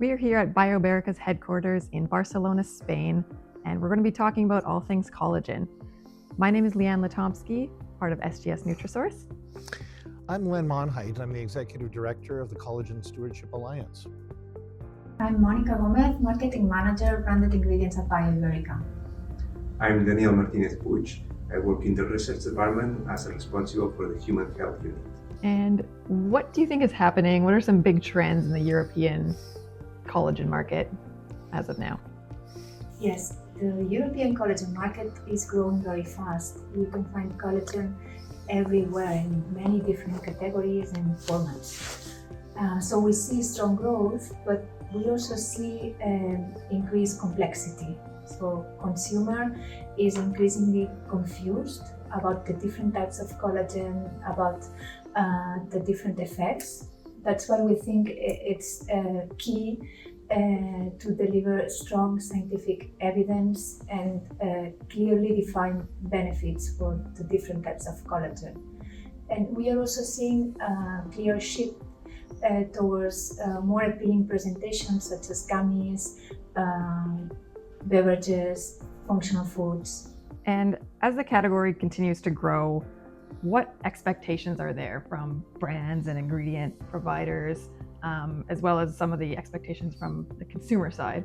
We are here at Bioiberica's headquarters in Barcelona, Spain, and we're going to be talking about all things collagen. My name is Leanne Latomsky, part of SGS Nutrasource. I'm Len Monheit. I'm the Executive Director of the Collagen Stewardship Alliance. I'm Monica Gomez, Marketing Manager, Branded Ingredients at Bioiberica. I'm Daniel Martinez Puig. I work in the research department as responsible for the human health unit. And what do you think is happening? What are some big trends in the European collagen market as of now? Yes, the European collagen market is growing very fast. You can find collagen everywhere in many different categories and formats. So we see strong growth, but we also see increased complexity. So consumer is increasingly confused about the different types of collagen, about the different effects. That's why we think it's key to deliver strong scientific evidence and clearly defined benefits for the different types of collagen. And we are also seeing a clear shift towards more appealing presentations such as gummies, beverages, functional foods. And as the category continues to grow, what expectations are there from brands and ingredient providers, as well as some of the expectations from the consumer side,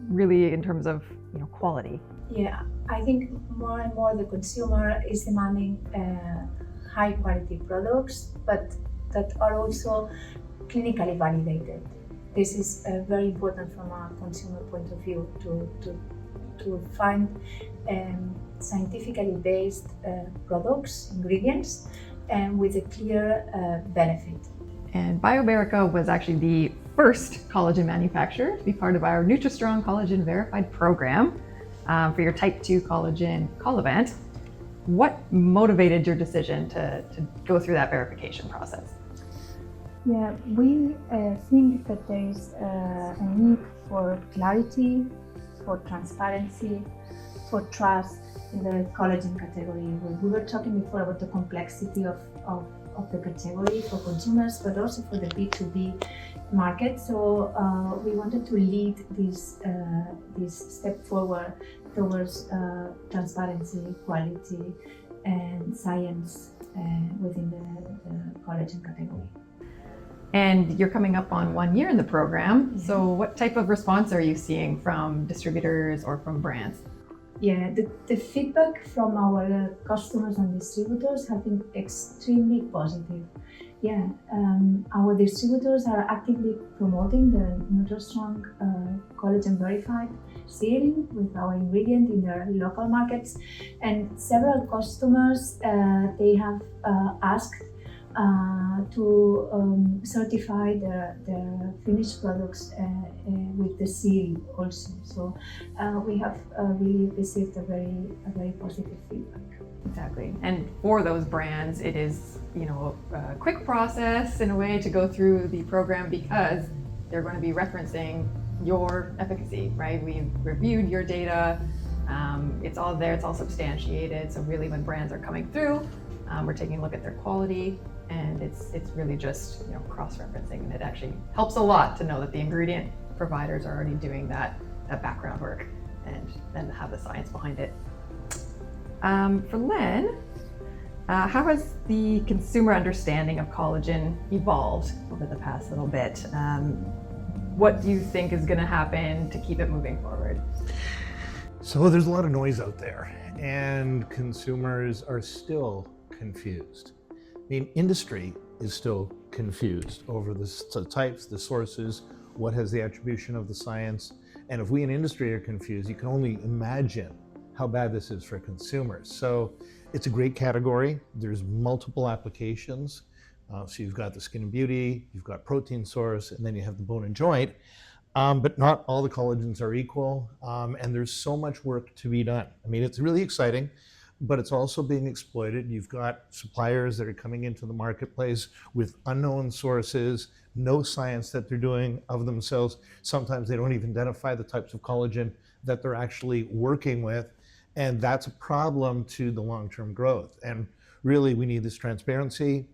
really in terms of quality? Yeah, I think more and more the consumer is demanding high quality products, but that are also clinically validated. This is very important from a consumer point of view to find scientifically based products, ingredients, and with a clear benefit. And Bioiberica was actually the first collagen manufacturer to be part of our NutraStrong Collagen Verified program for your type 2 collagen Colavant. What motivated your decision to go through that verification process? Yeah, we think that there is a need for clarity, for transparency, for trust in the collagen category. We were talking before about the complexity of the category for consumers, but also for the B2B market. So we wanted to lead this step forward towards transparency, quality, and science within the collagen category. And you're coming up on 1 year in the program. So what type of response are you seeing from distributors or from brands? Yeah, the feedback from our customers and distributors have been extremely positive. Yeah, our distributors are actively promoting the NutraStrong Collagen Verified serum with our ingredient in their local markets, and several customers they have asked to certify their finished products with the seal also. So we have really received a very positive feedback. Exactly. And for those brands, it is a quick process in a way to go through the program because they're going to be referencing your efficacy, right? We've reviewed your data. It's all there. It's all substantiated. So really, when brands are coming through, we're taking a look at their quality. And it's really just cross-referencing, and it actually helps a lot to know that the ingredient providers are already doing that background work and then have the science behind it. For Len, how has the consumer understanding of collagen evolved over the past little bit? What do you think is going to happen to keep it moving forward? So there's a lot of noise out there, and consumers are still confused. I mean, industry is still confused over the types, the sources, what has the attribution of the science. And if we in industry are confused, you can only imagine how bad this is for consumers. So it's a great category. There's multiple applications. So you've got the skin and beauty, you've got protein source, and then you have the bone and joint. But not all the collagens are equal. And there's so much work to be done. I mean, it's really exciting, but it's also being exploited. You've got suppliers that are coming into the marketplace with unknown sources, no science that they're doing of themselves. Sometimes they don't even identify the types of collagen that they're actually working with. And that's a problem to the long-term growth. And really, we need this transparency,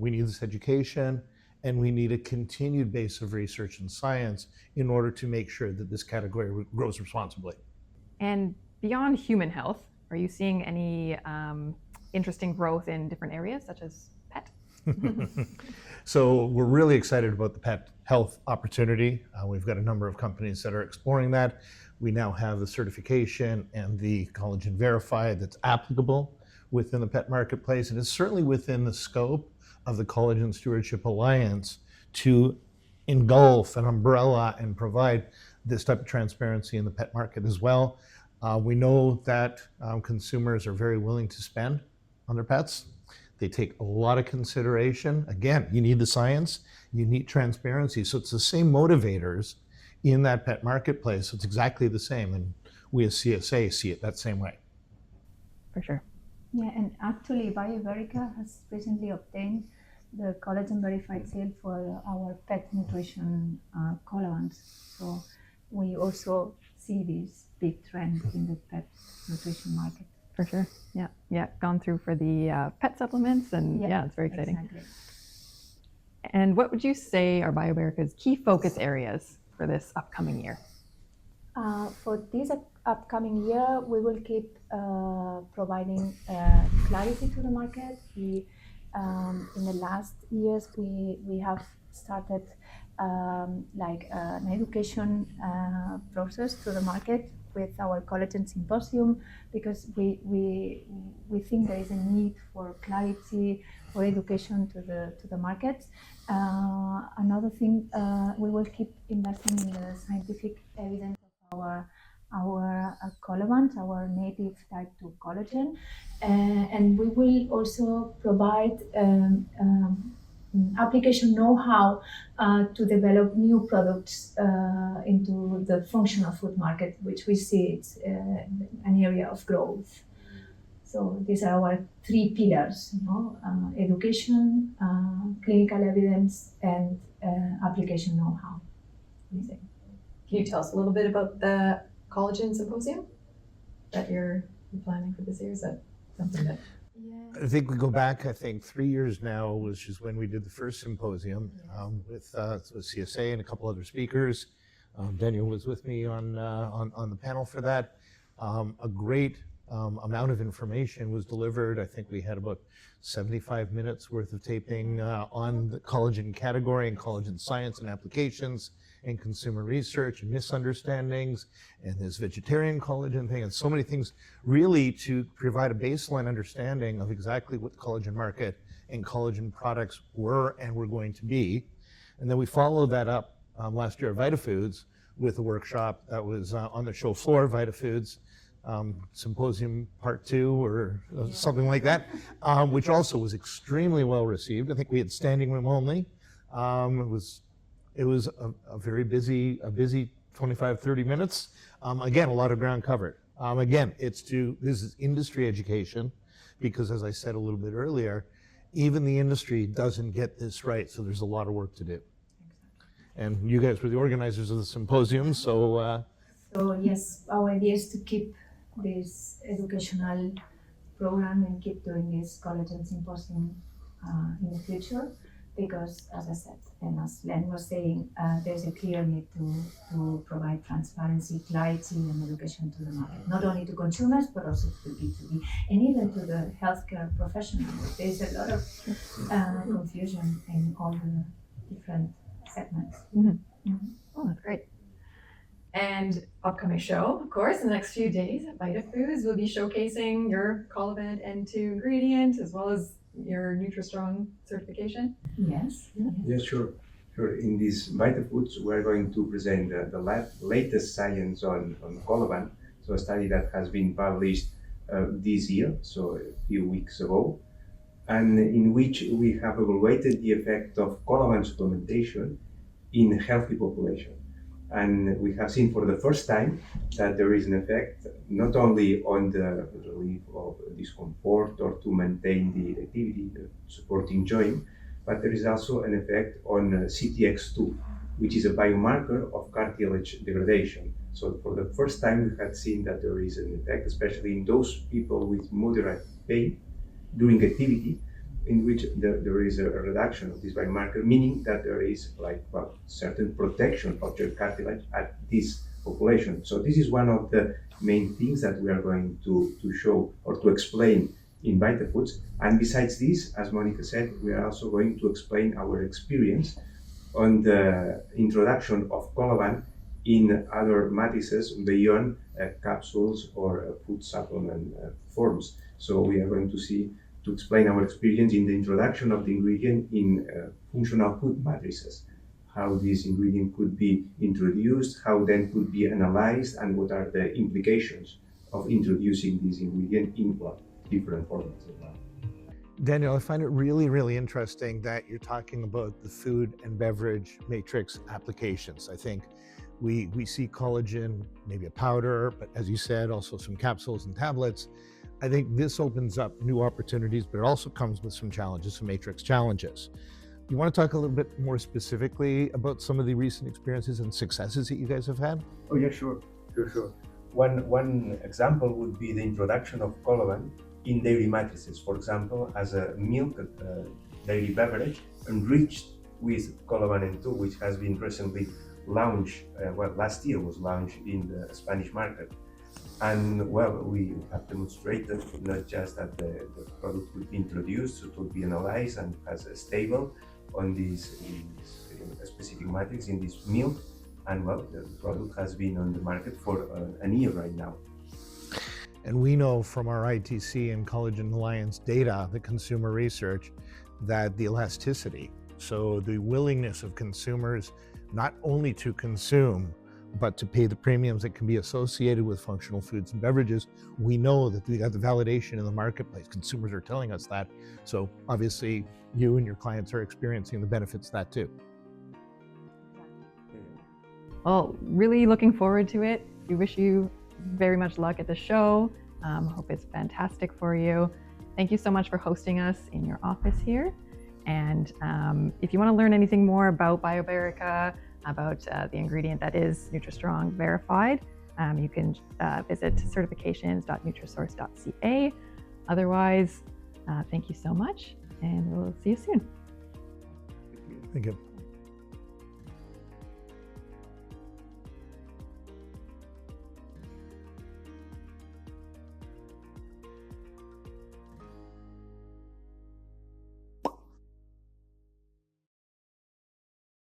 we need this education, and we need a continued base of research and science in order to make sure that this category grows responsibly. And beyond human health, are you seeing any interesting growth in different areas, such as pet? So we're really excited about the pet health opportunity. We've got a number of companies that are exploring that. We now have the certification and the collagen verified that's applicable within the pet marketplace, and it's certainly within the scope of the Collagen Stewardship Alliance to engulf an umbrella and provide this type of transparency in the pet market as well. We know that consumers are very willing to spend on their pets. They take a lot of consideration. Again, you need the science, you need transparency. So it's the same motivators in that pet marketplace. It's exactly the same. And we as CSA see it that same way. For sure. Yeah, and actually Bioiberica has recently obtained the collagen verified seal for our pet nutrition colorants. So we also see this big trend in the pet nutrition market. For sure. Yeah. Yeah. Gone through for the pet supplements, and yeah, it's very exciting. Exactly. And what would you say are Bioiberica's key focus areas for this upcoming year? For this upcoming year, we will keep providing clarity to the market. In the last years, we have started like an education process to the market with our collagen symposium, because we think there is a need for clarity, for education to the market. Another thing, we will keep investing in the scientific evidence of our collagen, our native type 2 collagen, and we will also provide application know-how to develop new products into the functional food market, which we see it's an area of growth. So these are our three pillars: education, clinical evidence, and application know-how. Amazing. Can you tell us a little bit about the collagen symposium that you're planning for this year? Is that something that? I think we go back, 3 years now, which is when we did the first symposium with CSA and a couple other speakers. Daniel was with me on the panel for that. A great amount of information was delivered. I think we had about 75 minutes worth of taping on the collagen category and collagen science and applications and consumer research and misunderstandings and this vegetarian collagen thing and so many things, really to provide a baseline understanding of exactly what the collagen market and collagen products were and were going to be. And then we followed that up last year at Vitafoods with a workshop that was on the show floor, Vitafoods Symposium Part 2 or something like that, which also was extremely well received. I think we had standing room only. It was a very busy 25-30 minutes. Again, a lot of ground covered. Again, this is industry education, because as I said a little bit earlier, even the industry doesn't get this right, so there's a lot of work to do. And you guys were the organizers of the symposium, so yes, our idea is to keep this educational program and keep doing this collagen symposium in the future, because as I said, and as Len was saying, there's a clear need to provide transparency, clarity, and education to the market, not only to consumers, but also to B2B, and even to the healthcare professionals. There's a lot of confusion in all the different segments. Mm-hmm. Mm-hmm. Oh, that's great. And upcoming show, of course, in the next few days at Vitafoods, we'll be showcasing your collagen N2 ingredient as well as your NutraStrong certification. Yes. Yes, sure. In this Vitafoods, we're going to present the latest science on collagen. So a study that has been published this year, so a few weeks ago, and in which we have evaluated the effect of collagen supplementation in healthy population. And we have seen for the first time that there is an effect not only on the relief of discomfort or to maintain the activity, supporting joint, but there is also an effect on CTX2, which is a biomarker of cartilage degradation. So for the first time we had seen that there is an effect, especially in those people with moderate pain during activity, in which there is a reduction of this biomarker, meaning that there is certain protection of your cartilage at this population. So this is one of the main things that we are going to show or to explain in Vitafoods. And besides this, as Monica said, we are also going to explain our experience on the introduction of collagen in other matrices beyond capsules or food supplement forms. So we are going to explain our experience in the introduction of the ingredient in functional food matrices, how this ingredient could be introduced, how then could be analyzed, and what are the implications of introducing this ingredient in different formats as well. Daniel, I find it really, really interesting that you're talking about the food and beverage matrix applications. I think we see collagen, maybe a powder, but as you said, also some capsules and tablets. I think this opens up new opportunities, but it also comes with some challenges, some matrix challenges. You want to talk a little bit more specifically about some of the recent experiences and successes that you guys have had? Oh yeah, sure. One example would be the introduction of collagen in dairy matrices, for example, as a milk dairy beverage enriched with collagen N2, which has been recently launched, last year was launched in the Spanish market. And we have demonstrated not just that the product would be introduced, so it would be analyzed and as stable on this specific matrix in this milk, and the product has been on the market for a year right now. And we know from our ITC and Collagen Alliance data, the consumer research, that the elasticity, so the willingness of consumers not only to consume, but to pay the premiums that can be associated with functional foods and beverages, we know that we got the validation in the marketplace. Consumers are telling us that. So obviously you and your clients are experiencing the benefits of that too. Well, really looking forward to it. We wish you very much luck at the show. Hope it's fantastic for you. Thank you so much for hosting us in your office here. And if you want to learn anything more about Bioiberica, about the ingredient that is NutraStrong Verified, you can visit certifications.nutrasource.ca. Otherwise, thank you so much, and we'll see you soon. Thank you.